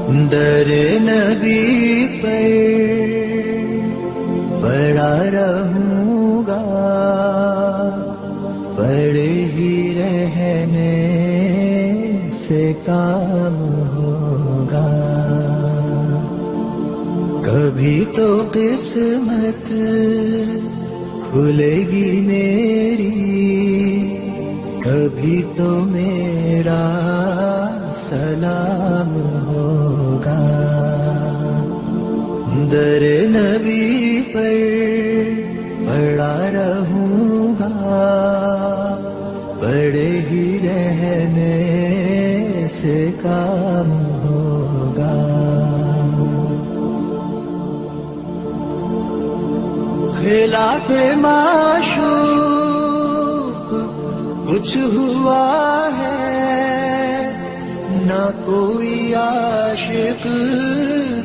در نبی پر پڑا رہوں گا، پڑے ہی رہنے سے کام ہوگا. کبھی تو قسمت کھلے گی میری، کبھی تو میرا سلام ہوگا. در نبی پر پڑا رہوں گا، پڑے ہی رہنے سے کام ہوگا. خلاف معشوق کچھ ہوا ہے، نہ کوئی عاشق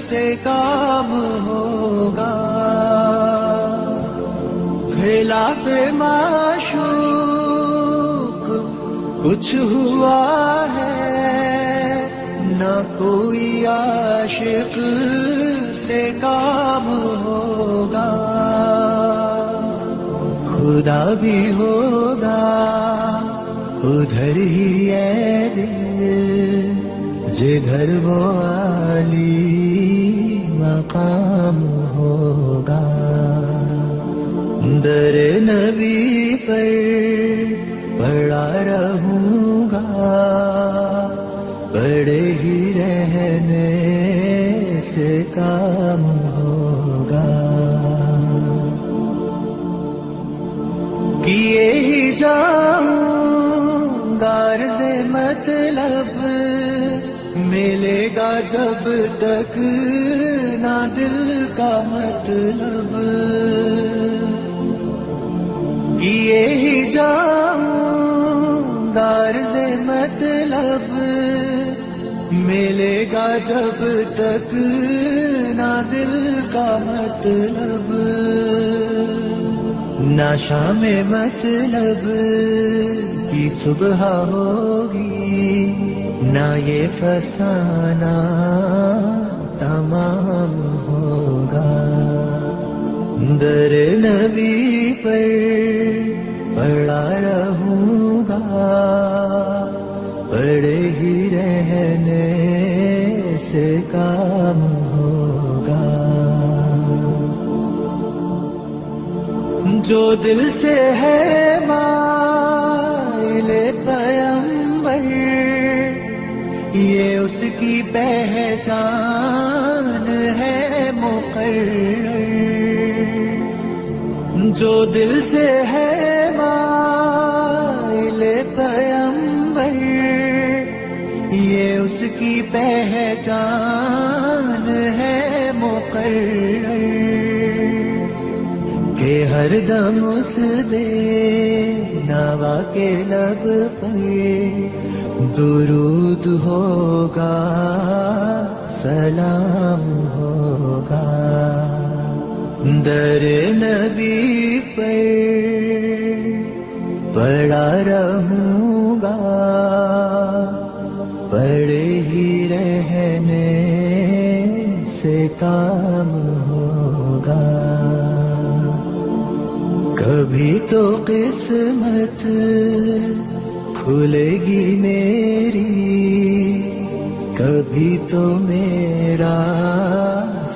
سے کام ہوگا. خلاف معشوق کچھ ہوا ہے، نہ کوئی عاشق سے کام ہوگا. خدا بھی ہوگا ادھر ہی ہے دل، جدھر وہ عالی مقام ہوگا. در نبی پر پڑا رہوں گا، پڑے ہی رہنے سے کام ہوگا. کیے ہی جاؤں غرض مطلب، ملے گا جب تک نہ دل کا مطلب. کیے ہی جاؤں غرض مطلب، ملے گا جب تک نہ دل کا مطلب. نہ شام مطلب کی صبح ہوگی، نہ یہ فسانہ تمام ہوگا. در نبی پر پڑا رہوں گا، پڑے ہی رہنے سے کام ہوگا. جو دل سے ہے مائل پیمبر، یہ اس کی پہچان ہے مقرر. جو دل سے ہے مائل پیمبر، یہ اس کی پہچان ہے مقرر. کہ ہر دم اس بے نوا کے لب پر درود ہوگا، سلام ہوگا. در نبی پر پڑا رہوں گا، پڑے ہی رہنے سے کام ہوگا. کبھی تو قسمت کھلے گی میری، کبھی تو میرا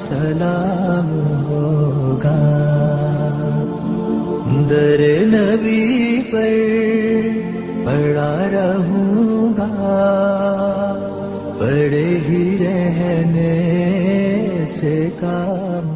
سلام ہوگا. در نبی پر پڑا رہوں گا، پڑے ہی رہنے سے کام